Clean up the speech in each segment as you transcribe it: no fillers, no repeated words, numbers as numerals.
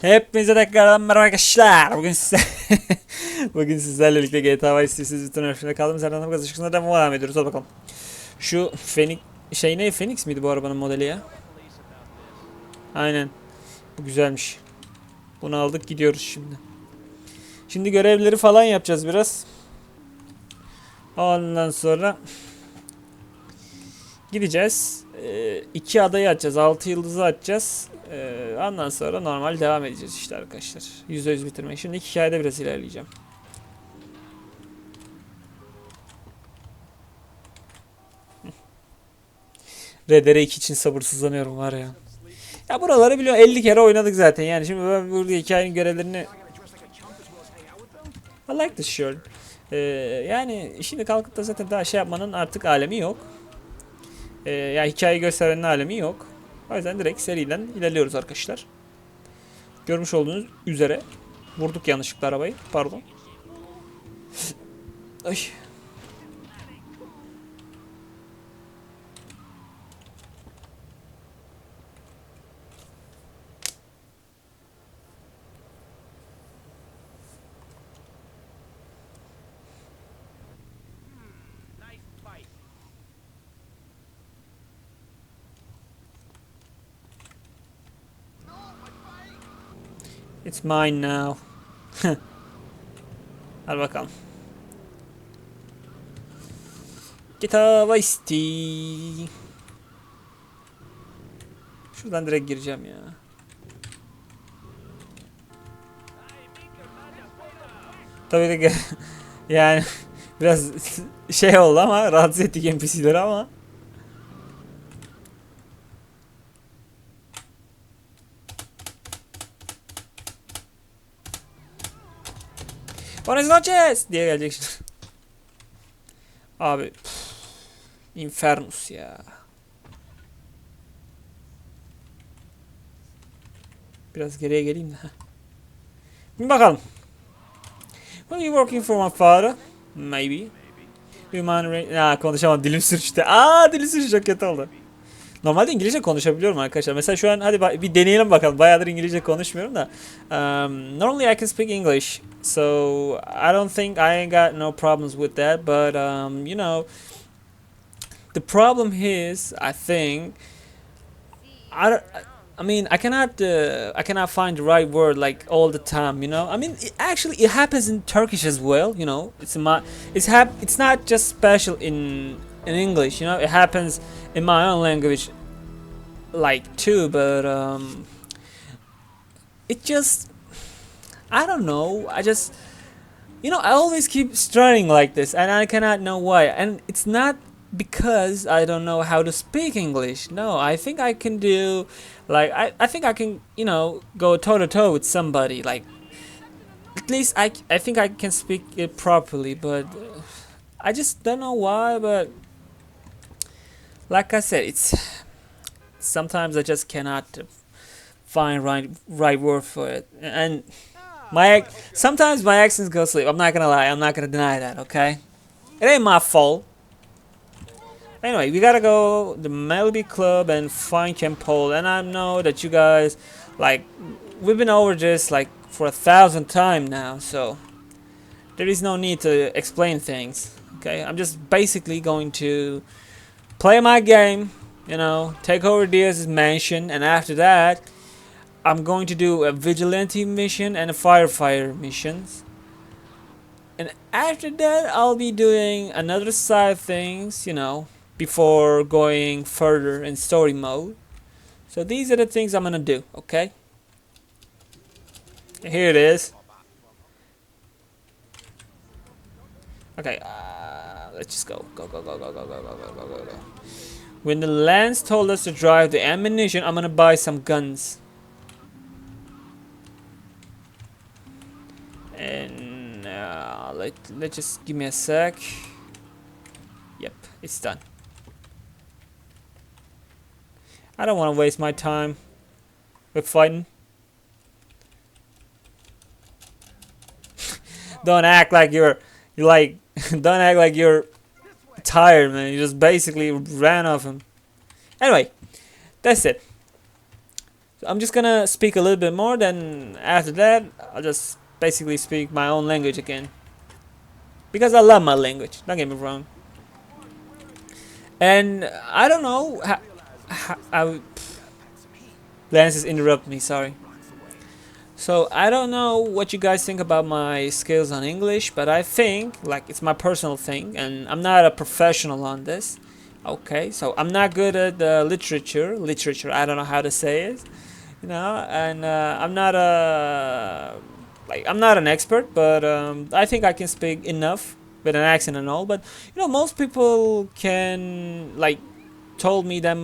Hepinize tekrardan merhaba arkadaşlar. Bugün size bugün sizlerle birlikte GTA Vice City'siz bütün öğretimde kaldığımız yerden bu kazışkısına devam ediyoruz. Hadi bakalım. Şu Phoenix şey ne? Phoenix miydi bu arabanın modeli ya? Aynen. Bu güzelmiş. Bunu aldık gidiyoruz şimdi. Şimdi görevleri falan yapacağız biraz. Ondan sonra gideceğiz. İki adayı açacağız. 6 yıldızı açacağız. Ondan sonra normal devam edeceğiz işte arkadaşlar. %100 bitirmek. Şimdi hikayede biraz ilerleyeceğim. Rehberi 2 için sabırsızlanıyorum var ya. Ya buraları biliyorum 50 kere oynadık zaten yani şimdi ben burada hikayenin görevlerini I like this shirt. Yani şimdi kalkıp da zaten daha şey yapmanın artık alemi yok. Ya hikayeyi gösterenin alemi yok. O yüzden direkt seriden ilerliyoruz arkadaşlar. Görmüş olduğunuz üzere vurduk yanlışlıkla arabayı. Pardon. Ay. It's mine now. Hadi bakalım. GTA Vice City. Şuradan direkt gireceğim ya. Tabii ki yani biraz şey oldu ama rahatsız ettik NPC'leri ama. Buenas noches diye gelecek şimdi. Abi Infernus ya. Biraz geriye geleyim de. Bir bakalım. Are you working for my father? Maybe. Konuşamadım, dilim sürçtü. Dilim sürçtü, çok kötü oldu. Normalde İngilizce konuşabiliyorum arkadaşlar. Mesela şu an hadi bir deneyelim bakalım. Bayağıdır İngilizce konuşmuyorum da. Normally I can speak English. So I don't think I ain't got no problems with that. But you know, the problem is I think I, I mean I cannot find the right word like all the time, you know. I mean it happens in Turkish as well, you know. It's not just special in English, you know. It happens in my own language like too, but it just I don't know. I just I always keep starting like this and I cannot know why. And it's not because I don't know how to speak English. No, I think I can do like I think I can, go toe to toe with somebody. Like at least I think I can speak it properly, but I just don't know why, but like I said, it's sometimes I just cannot find right word for it. And sometimes my accents go sleep. I'm not gonna lie. I'm not gonna deny that. Okay, it ain't my fault. Anyway, we gotta go the Melby Club and find Camp Pole. And I know that you guys we've been over this like for 1,000 times now, so there is no need to explain things. Okay, I'm just basically going to play my game, take over Diaz's mansion, and after that, I'm going to do a vigilante mission and a firefighter missions. And after that, I'll be doing another side things, before going further in story mode. So these are the things I'm gonna do, okay? Here it is. Okay, let's just go. Go. When the Lance told us to drive the ammunition, I'm gonna buy some guns. And let's just give me a sec. Yep, it's done. I don't want to waste my time with fighting. Don't act like you're don't act like you're tired, man. You just basically ran off him. Anyway, that's it. So I'm just gonna speak a little bit more, then after that, I'll just basically speak my own language again. Because I love my language, don't get me wrong. And I don't know how Lance is interrupting me, sorry. So I don't know what you guys think about my skills on English, but I think like it's my personal thing, and I'm not a professional on this. Okay, so I'm not good at literature. I don't know how to say it, and I'm not I'm not an expert, but I think I can speak enough with an accent and all. But most people can told me that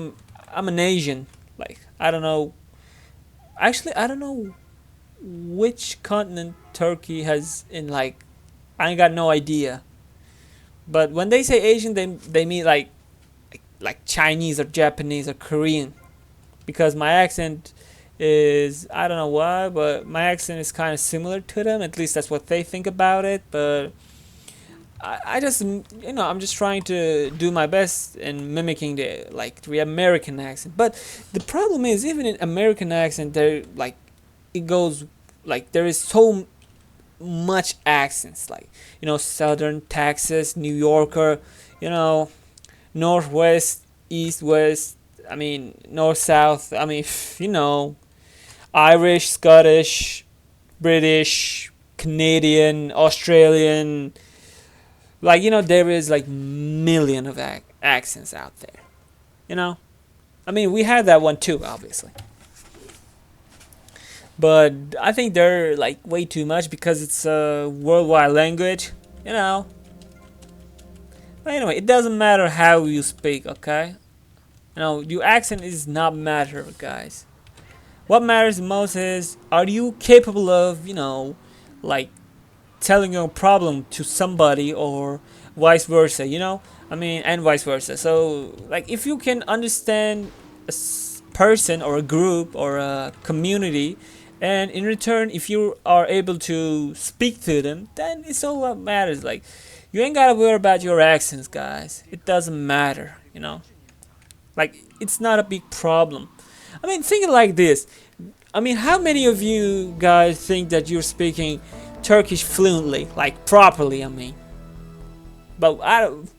I'm an Asian. Like I don't know. Actually, I don't know which continent Turkey has in I ain't got no idea. But when they say Asian, they mean like Chinese or Japanese or Korean, because my accent is, I don't know why, but my accent is kind of similar to them. At least that's what they think about it. But I just I'm just trying to do my best in mimicking the American accent. But the problem is, even in American accent, there it goes there is so much accents, Southern Texas, New Yorker, Northwest, East West. I mean North South. I mean Irish, Scottish, British, Canadian, Australian. There is million of accents out there. I mean, we have that one too, obviously. But I think they're way too much because it's a worldwide language, you know. But anyway, it doesn't matter how you speak, okay? Your accent is not matter, guys. What matters most is, are you capable of, telling your problem to somebody, or vice versa, I mean, and vice versa. So if you can understand a person or a group or a community, and in return if you are able to speak to them, then it's all what matters. You ain't gotta worry about your accents, guys. It doesn't matter, it's not a big problem. I mean, think it like this. I mean, how many of you guys think that you're speaking Turkish fluently, properly? I mean, but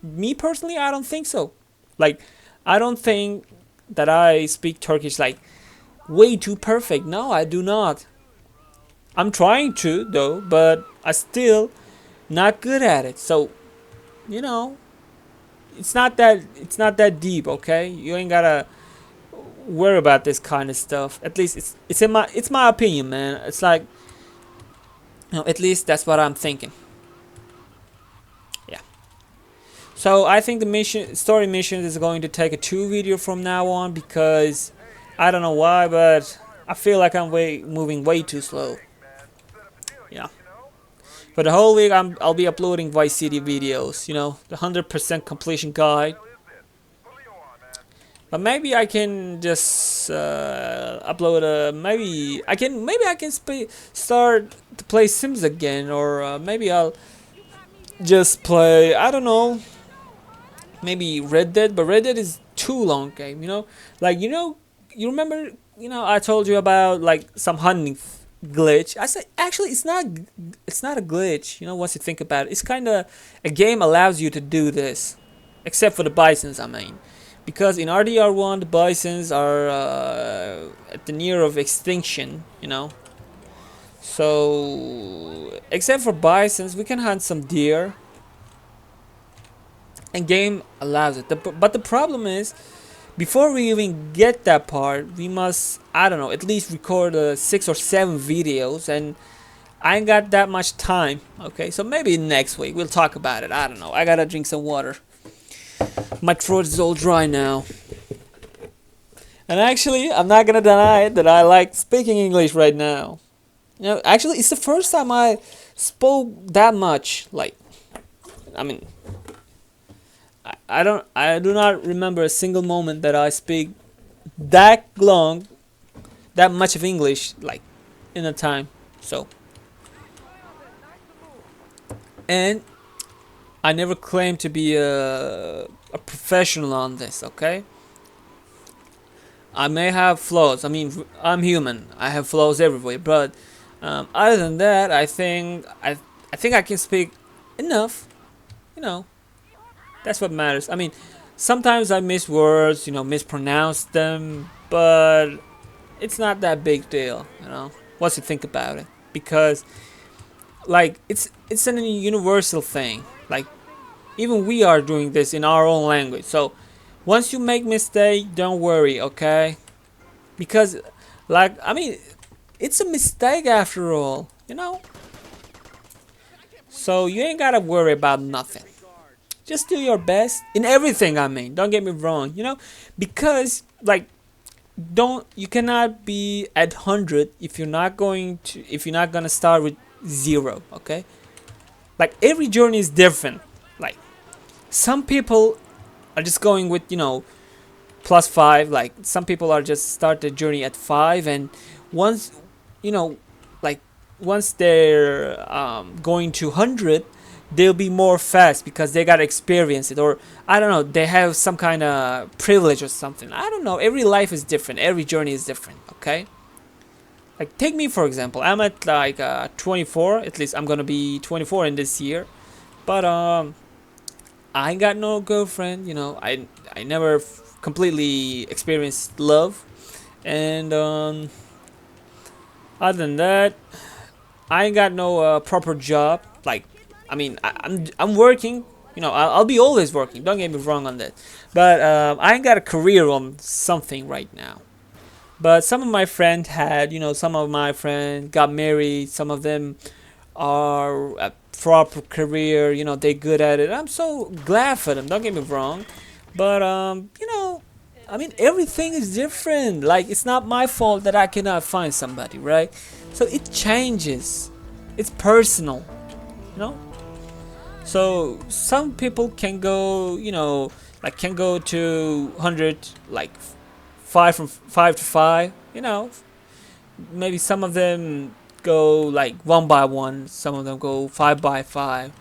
me personally, I don't think so. I don't think that I speak Turkish way too perfect. No, I do not. I'm trying to though, but I still not good at it. So, it's not that deep. Okay, you ain't gotta worry about this kind of stuff. At least it's my opinion, man. It's at least that's what I'm thinking. Yeah. So I think the story mission is going to take a 2 video from now on, because I don't know why, but I feel like I'm moving way too slow. Yeah. For the whole week, I'll be uploading Vice City videos. The 100% completion guide. But maybe I can just upload maybe I can start to play Sims again, or maybe I'll just play, I don't know, maybe Red Dead. But Red Dead is too long game. You remember, I told you about some hunting glitch. I said actually it's not a glitch. Once you think about it, it's kind of a game allows you to do this, except for the bisons. I mean, because in RDR1 the bisons are at the near of extinction. So except for bisons, we can hunt some deer, and game allows it. But the problem is, before we even get that part, we must, I don't know, at least record 6 or 7 videos, and I ain't got that much time. Okay, so maybe next week we'll talk about it. I don't know. I gotta drink some water. My throat is all dry now. And actually, I'm not gonna deny that I like speaking English right now. Actually, it's the first time I spoke that much. I mean, I do not remember a single moment that I speak that long, that much of English in a time. So, and I never claimed to be a professional on this. Okay, I may have flaws. I mean, I'm human. I have flaws everywhere. But other than that, I think I can speak enough. You know, that's what matters. I mean, sometimes I miss words. You know, mispronounce them, but it's not that big deal. You know, once you think about it, because like it's an universal thing. Like even we are doing this in our own language. So once you make mistake, don't worry, okay? Because like I mean, it's a mistake after all, you know? So you ain't gotta worry about nothing. Just do your best in everything, I mean. Don't get me wrong, you know? Because like don't you cannot be at 100 if you're not gonna start with 0, okay? Like every journey is different. Like some people are just going with, you know, +5. Like some people are just start the journey at 5, and once, you know, like once they're going to 100, they'll be more fast because they got to experience it, or I don't know, they have some kind of privilege or something. I don't know, every life is different, every journey is different, okay? Like take me for example, I'm at like 24, at least I'm gonna be 24 in this year, but I ain't got no girlfriend, you know. I never completely experienced love, and other than that, I ain't got no proper job. Like, I mean, I'm working. You know, I'll be always working. Don't get me wrong on that. But I ain't got a career on something right now. But some of my friends had, you know, some of my friends got married. Some of them are a proper career. You know, they good at it. I'm so glad for them. Don't get me wrong. But you know, I mean, everything is different. Like, it's not my fault that I cannot find somebody, right? So it changes. It's personal, you know. So some people can go, you know, like can go to 100, like 5 to 5, you know. Maybe some of them go like 1 by 1, some of them go 5 by 5.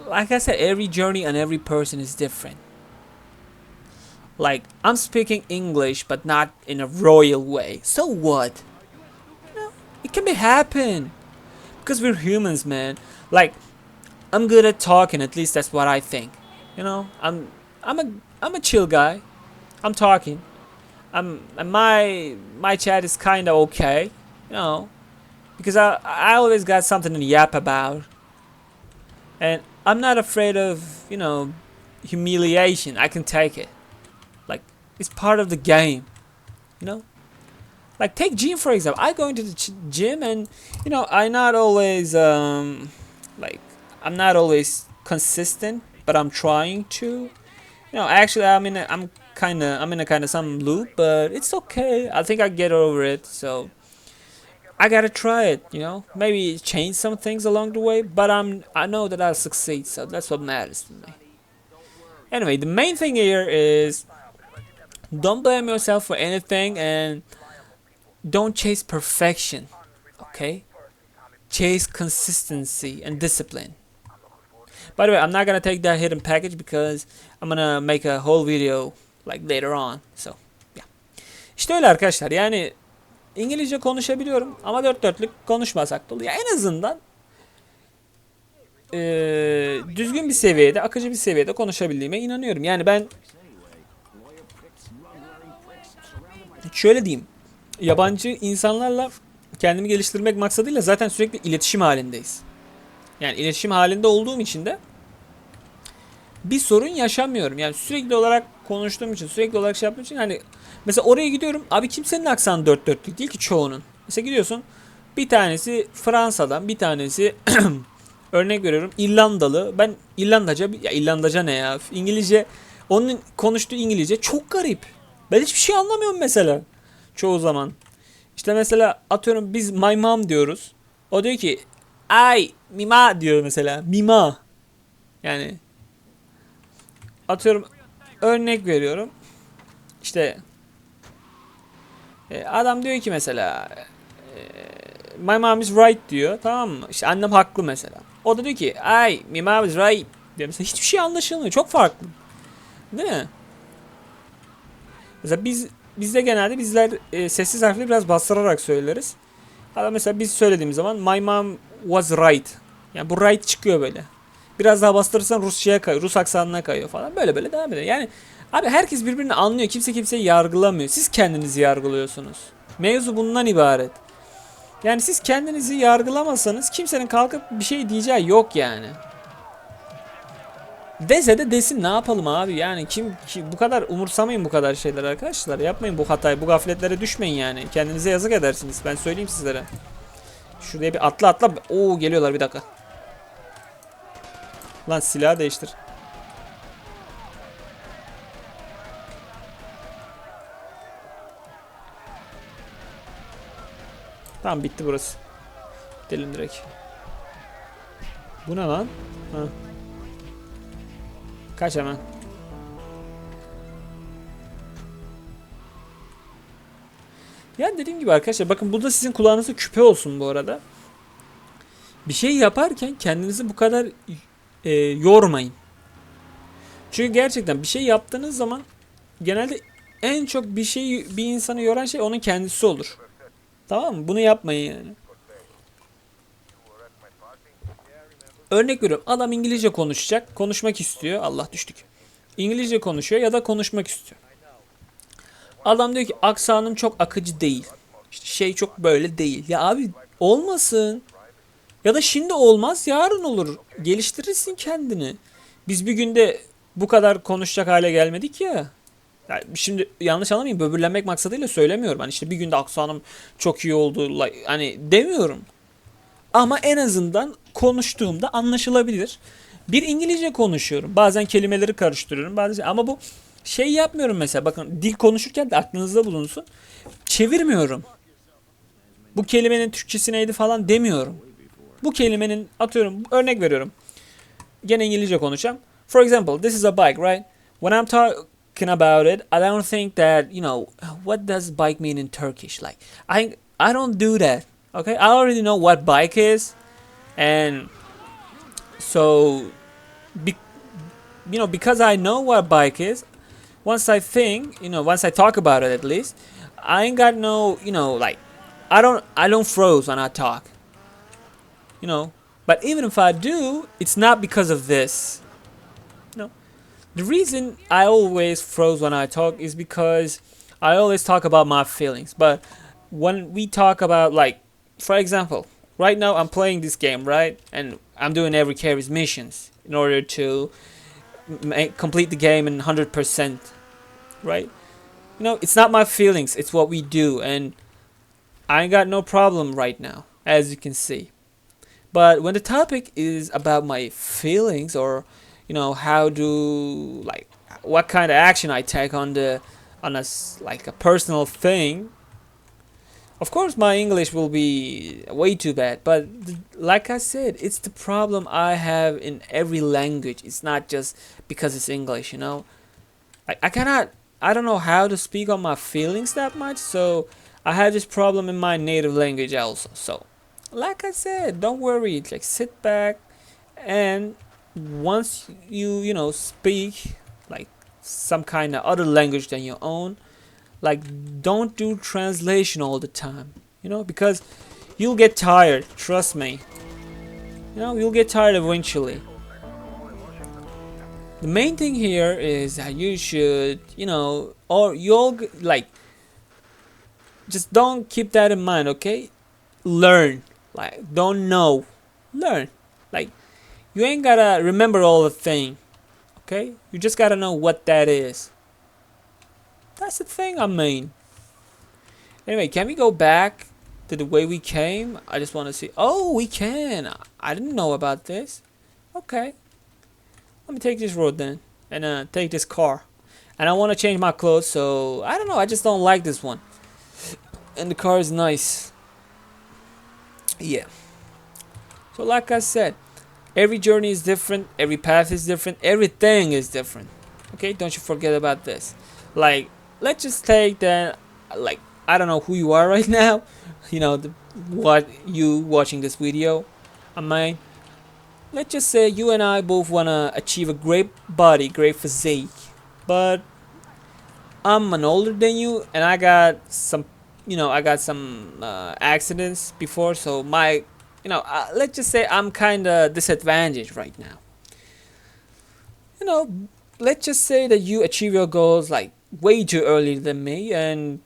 Like I said, every journey and every person is different. Like I'm speaking English but not in a royal way. So what? You know, it can be happen because we're humans, man. Like I'm good at talking, at least that's what I think. You know, I'm a chill guy. I'm talking. And my chat is kind of okay, you know, because I always got something to yap about, and I'm not afraid of, you know, humiliation. I can take it. Like it's part of the game, you know. Like take gym for example. I go into the gym, and you know I not always like I'm not always consistent, but I'm trying to. You know, actually, I'm in a kind of some loop, but it's okay. I think I get over it. So I gotta try it. You know, maybe change some things along the way, but I know that I'll succeed. So that's what matters to me. Anyway, the main thing here is don't blame yourself for anything, and don't chase perfection. Okay, chase consistency and discipline. By the way, I'm not gonna take that hidden package because I'm gonna make a whole video like later on. So, yeah. İşte öyle arkadaşlar. Yani İngilizce konuşabiliyorum ama dört dörtlük konuşmasak da oluyor. En azından düzgün bir seviyede, akıcı bir seviyede konuşabildiğime inanıyorum. Yani ben şöyle diyeyim. Yabancı insanlarla kendimi geliştirmek maksadıyla zaten sürekli iletişim halindeyiz. Yani iletişim halinde olduğum için de bir sorun yaşamıyorum. Yani sürekli olarak konuştuğum için, sürekli olarak şey yaptığım için hani mesela oraya gidiyorum. Abi kimsenin aksanı dört dörtlük değil ki çoğunun. Mesela gidiyorsun. Bir tanesi Fransa'dan, bir tanesi örnek veriyorum İrlandalı. Ben İrlandaca, ya İrlandaca ne ya? İngilizce, onun konuştuğu İngilizce çok garip. Ben hiçbir şey anlamıyorum mesela. Çoğu zaman. İşte mesela atıyorum biz my mom diyoruz. O diyor ki ay mima diyor mesela. Mima. Yani atıyorum örnek veriyorum. İşte adam diyor ki mesela my mom is right diyor, tamam mı? İşte annem haklı mesela. O da diyor ki ay my mom is right diyor. Mesela hiçbir şey anlaşılmıyor. Çok farklı. Değil mi? Mesela biz bizde genelde bizler sessiz harfleri biraz bastırarak söyleriz. Hatta mesela biz söylediğimiz zaman my mom was right. Yani bu right çıkıyor böyle. Biraz daha bastırırsan Rusça'ya kayıyor, Rus aksanına kayıyor falan. Böyle böyle devam ediyor. Yani abi herkes birbirini anlıyor. Kimse kimseyi yargılamıyor. Siz kendinizi yargılıyorsunuz. Mevzu bundan ibaret. Yani siz kendinizi yargılamasanız kimsenin kalkıp bir şey diyeceği yok yani. Dese de desin, ne yapalım abi, yani bu kadar umursamayın bu kadar şeyler arkadaşlar, yapmayın bu hatayı, bu gafletlere düşmeyin yani, kendinize yazık edersiniz, ben söyleyeyim sizlere. Şuraya bir atla, oo geliyorlar, bir dakika. Lan silahı değiştir. Tamam, bitti burası. Gidelim direkt. Bu ne lan? Ha. Kaç hemen. Ya dediğim gibi arkadaşlar, bakın bu da sizin kulağınızda küpe olsun bu arada. Bir şey yaparken kendinizi bu kadar yormayın. Çünkü gerçekten bir şey yaptığınız zaman genelde en çok bir insanı yoran şey onun kendisi olur. Tamam mı? Bunu yapmayın yani. Örnek veriyorum. Adam İngilizce konuşacak. Konuşmak istiyor. Allah, düştük. İngilizce konuşuyor ya da konuşmak istiyor. Adam diyor ki aksanım çok akıcı değil. İşte şey çok böyle değil. Ya abi olmasın. Ya da şimdi olmaz, yarın olur. Geliştirirsin kendini. Biz bir günde bu kadar konuşacak hale gelmedik ya. Yani şimdi yanlış anlamayın, böbürlenmek maksadıyla söylemiyorum. Hani işte bir günde aksanım çok iyi oldu hani demiyorum. Ama en azından konuştuğumda anlaşılabilir. Bir İngilizce konuşuyorum. Bazen kelimeleri karıştırıyorum. Bazen ama bu şey yapmıyorum mesela. Bakın, dil konuşurken de aklınızda bulunsun. Çevirmiyorum. Bu kelimenin Türkçesi neydi falan demiyorum. Bu kelimenin, atıyorum, örnek veriyorum. Gene İngilizce konuşacağım. For example, this is a bike, right? When I'm talking about it, I don't think that, what does bike mean in Turkish? Like, I don't do that. Okay? I already know what bike is. And so, because I know what bike is, once I think, once I talk about it at least, I ain't got no, like, I don't froze when I talk. But even if I do, it's not because of this. The reason I always froze when I talk is because I always talk about my feelings. But when we talk about, like, for example, right now I'm playing this game, right? And I'm doing every carry's missions in order to complete the game in 100%, right? It's not my feelings, it's what we do. And I ain't got no problem right now, as you can see. But when the topic is about my feelings, or how do, like, what kind of action I take on a like a personal thing, of course my English will be way too bad. But like I said, it's the problem I have in every language. It's not just because it's English, I don't know how to speak on my feelings that much, so I have this problem in my native language also. So like I said, don't worry, like, sit back, and once you speak like some kind of other language than your own, like, don't do translation all the time, because you'll get tired, trust me. You'll get tired eventually. The main thing here is that you should, or you'll, like, just don't keep that in mind, okay? Learn. Like, don't know. Learn. Like, you ain't gotta remember all the thing, okay? You just gotta know what that is. That's the thing, I mean. Anyway, can we go back to the way we came? I just want to see. Oh, we can. I didn't know about this. Okay. Let me take this road then. And take this car. And I want to change my clothes, so I don't know. I just don't like this one. And the car is nice. Yeah. So like I said, every journey is different. Every path is different. Everything is different. Okay? Don't you forget about this. Like, let's just take that, like, I don't know who you are right now, what you watching this video. I mean, let's just say you and I both want to achieve a great body, great physique, but I'm an older than you, and I got some, I got some accidents before, so my, let's just say I'm kind of disadvantaged right now. You know, let's just say that you achieve your goals like way too early than me, and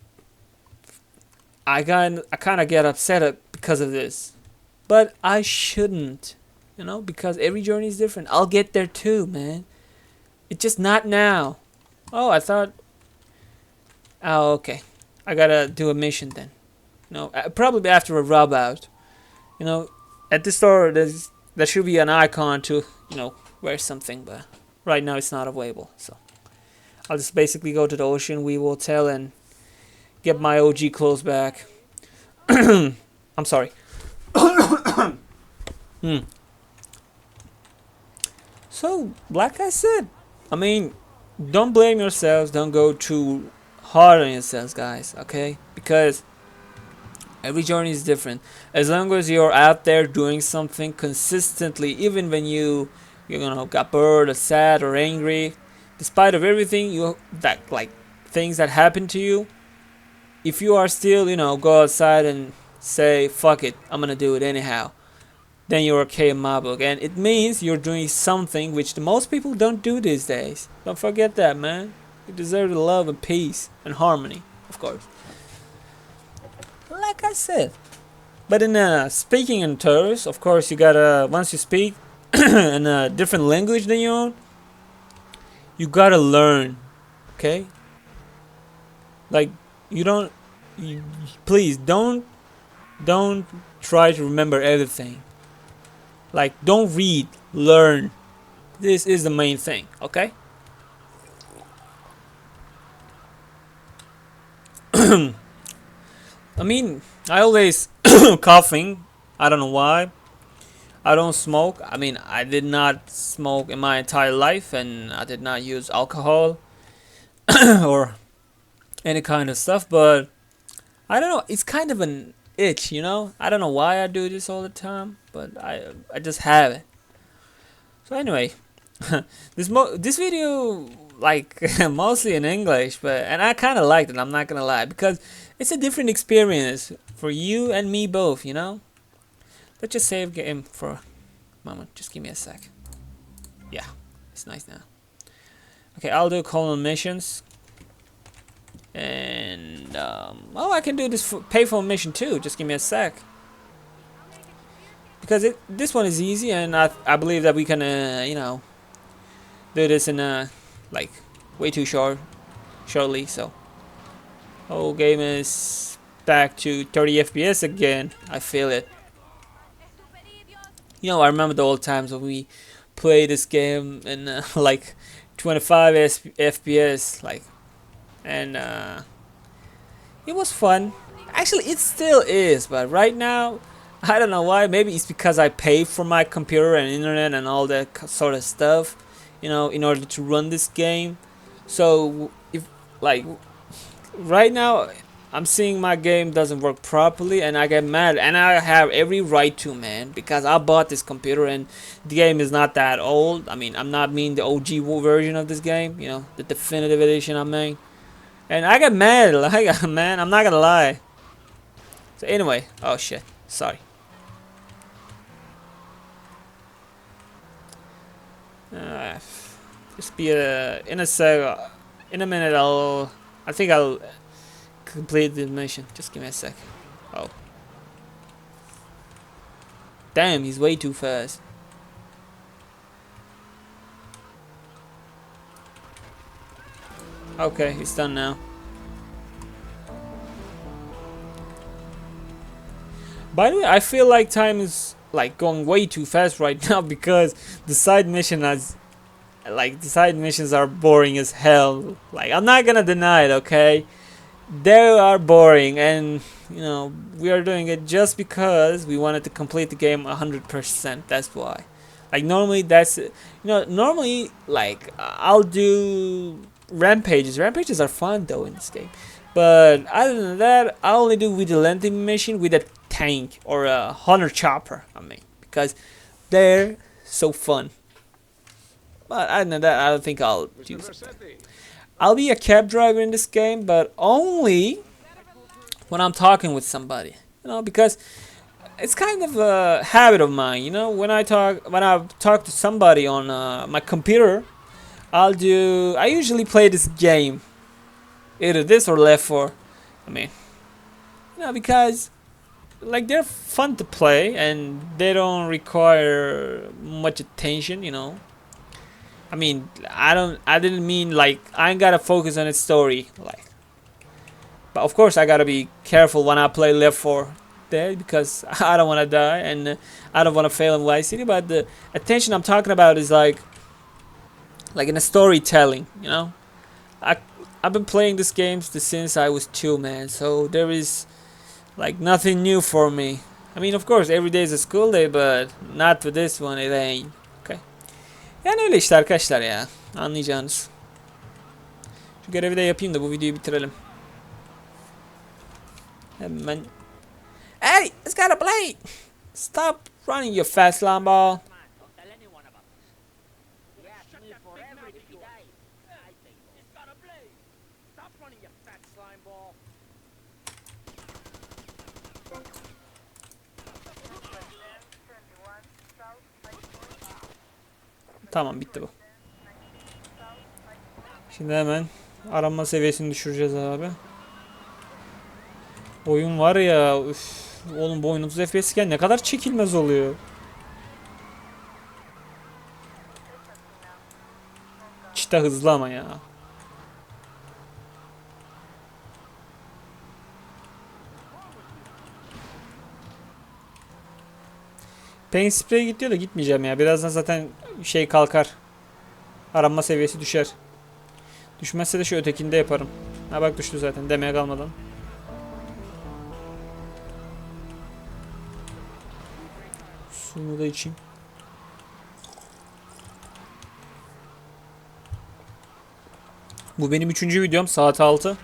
I kind of get upset because of this, but I shouldn't, because every journey is different. I'll get there too, man. It's just not now. Oh, I thought. Oh, okay. I gotta do a mission then. Probably after a rub out. You know, at the store there should be an icon to wear something, but right now it's not available. So I'll just basically go to the Ocean Weave Hotel and get my OG clothes back. I'm sorry. Hmm. So, like I said, I mean, don't blame yourselves. Don't go too hard on yourselves, guys. Okay? Because every journey is different. As long as you're out there doing something consistently, even when you got bored or sad or angry, despite of everything things that happen to you, if you are still go outside and say fuck it, I'm gonna do it anyhow, then you're okay in my book, and it means you're doing something which the most people don't do these days. Don't forget that, man. You deserve the love and peace and harmony, of course. Like I said. But in speaking in terms, of course, you gotta, once you speak in a different language than your own, you gotta learn, okay? Like, please don't try to remember everything. Like, don't read, learn. This is the main thing, okay? I mean, I always coughing. I don't know why. I don't smoke. I mean, I did not smoke in my entire life, and I did not use alcohol or any kind of stuff, but I don't know. It's kind of an itch, I don't know why I do this all the time, but I just have it. So anyway, this video like mostly in English, and I kind of liked it. I'm not gonna lie, because it's a different experience for you and me both. Let's just save game for a moment. Just give me a sec. Yeah, it's nice now. Okay, I'll do colon missions. And I can do this pay for mission too. Just give me a sec, because this one is easy, and I believe that we can do this in like way too shortly. So whole game is back to 30 FPS again. I feel it. I remember the old times when we played this game in like 25 FPS, like. And it was fun. Actually, it still is, but right now I don't know why. Maybe it's because I pay for my computer and internet and all that sort of stuff, in order to run this game. So if like right now I'm seeing my game doesn't work properly, and I get mad, and I have every right to, man, because I bought this computer and the game is not that old. I mean, I'm not mean the OG version of this game, the definitive edition I mean. And I got mad, like, man, I'm not gonna lie. So anyway, oh shit, sorry. Just be in a minute. I think I'll complete the mission. Just give me a sec. Oh, damn, he's way too fast. Okay, it's done now. By the way, I feel like time is like going way too fast right now, because the side missions are boring as hell. Like, I'm not gonna deny it, okay? They are boring, and we are doing it just because we wanted to complete the game 100%. That's why. Like, normally normally like I'll do rampages. Rampages are fun though in this game, but other than that, I only do vigilante mission with a tank or a hunter chopper. I mean, because they're so fun. But other than that, I don't think I'll do something. I'll be a cab driver in this game, but only when I'm talking with somebody. Because it's kind of a habit of mine. When I talk to somebody on my computer, I usually play this game, either this or Left 4. I mean, because like they're fun to play and they don't require much attention. I mean, I didn't mean like I ain't gotta focus on its story, like. But of course, I gotta be careful when I play Left 4 Dead because I don't want to die and I don't want to fail in Vice City. But the attention I'm talking about is like in a storytelling. I've been playing this game since I was 2, man. So there is like nothing new for me. I mean, of course, every day is a school day, but not for this one. It ain't. Okay. Yani öyle işte arkadaşlar ya. Anlayacağınız. Şu görevi de yapayım da bu videoyu bitirelim. Hemen. Hey, it's got a blade. Stop running your fast line ball. Tamam, bitti bu. Şimdi hemen arama seviyesini düşüreceğiz abi. Oyun var ya, üf, oğlum bu oyun 30 FPS iken ne kadar çekilmez oluyor. Çita hızlı ama ya. Paint spray gidiyor da gitmeyeceğim ya. Birazdan zaten şey kalkar. Aranma seviyesi düşer. Düşmezse de şu ötekinde yaparım. Ha bak düştü zaten demeye kalmadan. Suyumu da içeyim. Bu benim 3. videom. Saat 6.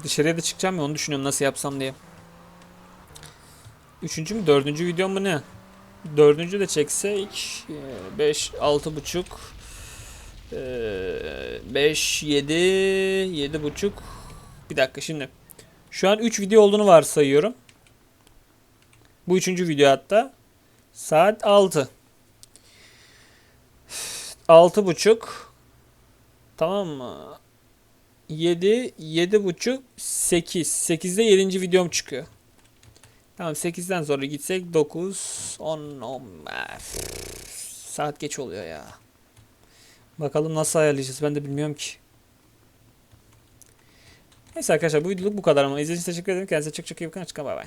Dışarıya da çıkacağım ya, onu düşünüyorum nasıl yapsam diye. 3. mü 4. videom mu ne? 4. de çeksek 5 6,5 5 7 7,5. Bir dakika şimdi. Şu an 3 video olduğunu varsayıyorum. Bu 3. video hatta. Saat 6. 6,5. Tamam mı? 7 7,5 8. 8'de 7. videom çıkıyor. Tamam, 8'den sonra gitsek 9 10 10. Saat geç oluyor ya. Bakalım nasıl ayarlayacağız, ben de bilmiyorum ki. Neyse arkadaşlar, bu videoluk bu kadar ama izlediğiniz için teşekkür ederim. Kendinize çok çok iyi bakın. Bay bay.